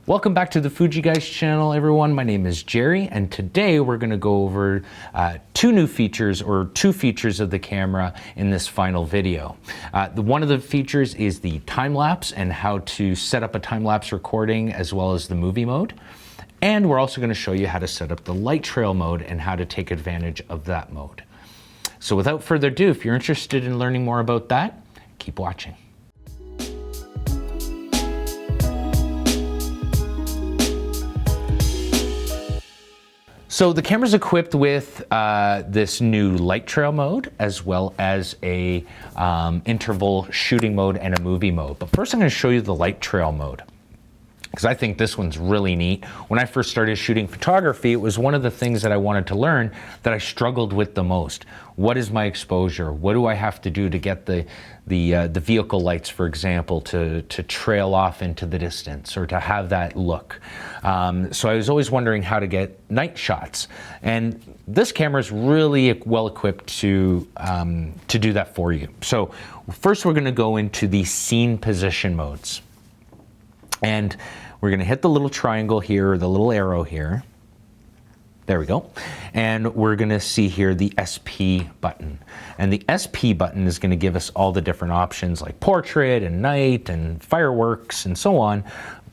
Welcome back to the Fuji Guys channel, everyone. My name is Jerry, and today we're going to go over two features of the camera in this final video. One of the features is the time lapse and how to set up a time lapse recording as well as the movie mode. And we're also going to show you how to set up the light trail mode and how to take advantage of that mode. So without further ado, if you're interested in learning more about that, keep watching. So the camera's equipped with this new light trail mode, as well as a interval shooting mode and a movie mode. But first I'm going to show you the light trail mode, because I think this one's really neat. When I first started shooting photography, it was one of the things that I wanted to learn that I struggled with the most. What is my exposure? What do I have to do to get the vehicle lights, for example, to trail off into the distance or to have that look? So I was always wondering how to get night shots. And this camera is really well equipped to do that for you. So first we're gonna go into the scene position modes. And we're gonna hit the little triangle here, or the little arrow here. There we go. And we're gonna see here the SP button. And the SP button is gonna give us all the different options like portrait and night and fireworks and so on.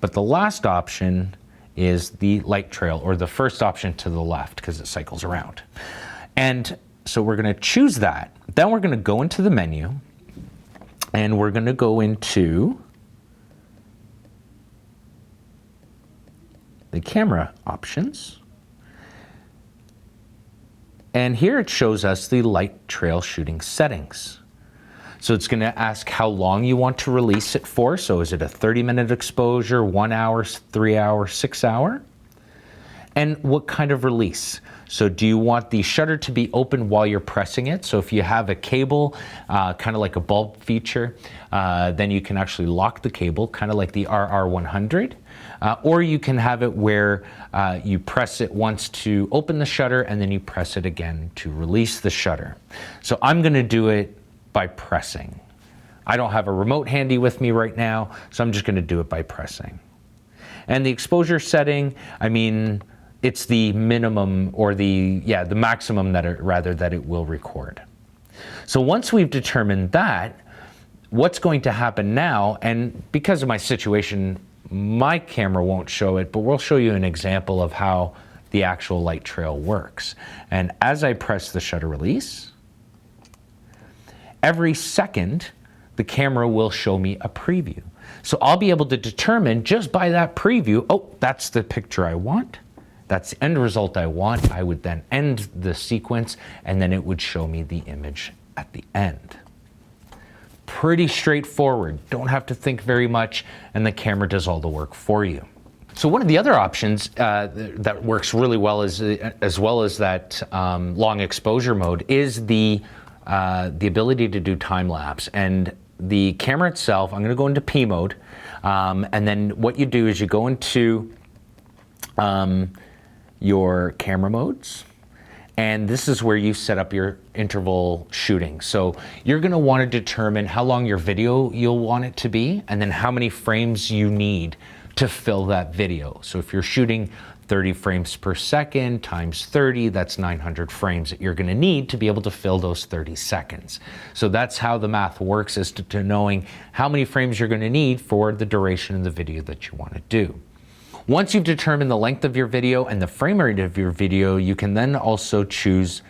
But the last option is the light trail, or the first option to the left, because it cycles around. And so we're gonna choose that. Then we're gonna go into the menu, and we're gonna go into the camera options. And here it shows us the light trail shooting settings. So it's going to ask how long you want to release it for. So is it a 30-minute exposure, 1 hour, 3 hour, 6 hour? And what kind of release? So do you want the shutter to be open while you're pressing it? So if you have a cable, kind of like a bulb feature, then you can actually lock the cable, kind of like the RR100. Or you can have it where you press it once to open the shutter and then you press it again to release the shutter. So I'm going to do it by pressing. I don't have a remote handy with me right now, so I'm just going to do it by pressing. And the exposure setting, I mean, it's the minimum, or the maximum that it will record. So once we've determined that, what's going to happen now, and because of my situation, my camera won't show it, but we'll show you an example of how the actual light trail works. And as I press the shutter release, every second, the camera will show me a preview. So I'll be able to determine just by that preview, oh, that's the picture I want. That's the end result I want. I would then end the sequence, and then it would show me the image at the end. Pretty straightforward. Don't have to think very much, and the camera does all the work for you. So one of the other options that works really well, as well as that long exposure mode, is the ability to do time lapse. And the camera itself, I'm going to go into P mode, and then what you do is you go into your camera modes, and this is where you set up your interval shooting. So you're going to want to determine how long your video you'll want it to be, and then how many frames you need to fill that video. So if you're shooting 30 frames per second times 30, that's 900 frames that you're going to need to be able to fill those 30 seconds. So that's how the math works, as to knowing how many frames you're going to need for the duration of the video that you want to do. Once you've determined the length of your video and the frame rate of your video, you can then also choose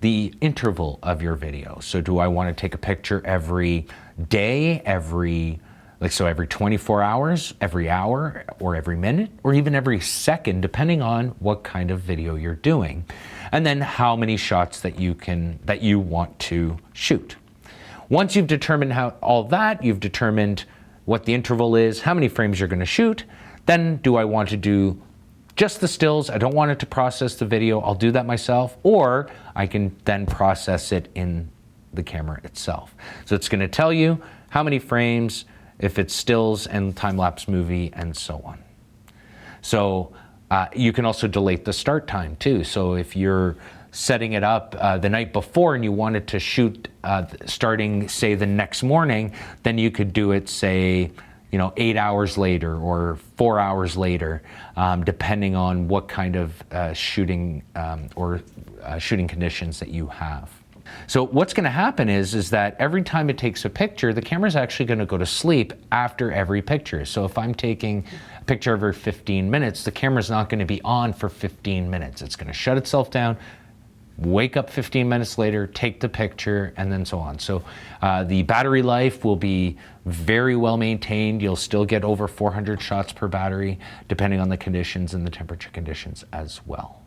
the interval of your video. So do I want to take a picture every day, every 24 hours, every hour, or every minute, or even every second, depending on what kind of video you're doing. And then how many shots that you want to shoot. Once you've determined all that, you've determined what the interval is, how many frames you're going to shoot, then do I want to do just the stills? I don't want it to process the video. I'll do that myself, or I can then process it in the camera itself. So it's going to tell you how many frames, if it's stills and time-lapse movie, and so on. So you can also delete the start time too. So if you're setting it up the night before and you wanted to shoot starting, say, the next morning, then you could do it, say, 8 hours later or 4 hours later, depending on what kind of shooting shooting conditions that you have. So what's going to happen is that every time it takes a picture, the camera's actually going to go to sleep after every picture. So if I'm taking a picture every 15 minutes, the camera's not going to be on for 15 minutes. It's going to shut itself down, wake up 15 minutes later, take the picture, and then so on. So the battery life will be very well maintained. You'll still get over 400 shots per battery, depending on the conditions and the temperature conditions as well.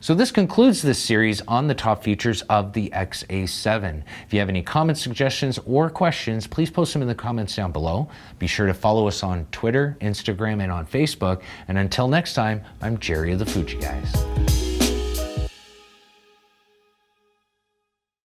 So this concludes this series on the top features of the X-A7. If you have any comments, suggestions, or questions, please post them in the comments down below. Be sure to follow us on Twitter, Instagram, and on Facebook. And until next time, I'm Jerry of the Fuji Guys.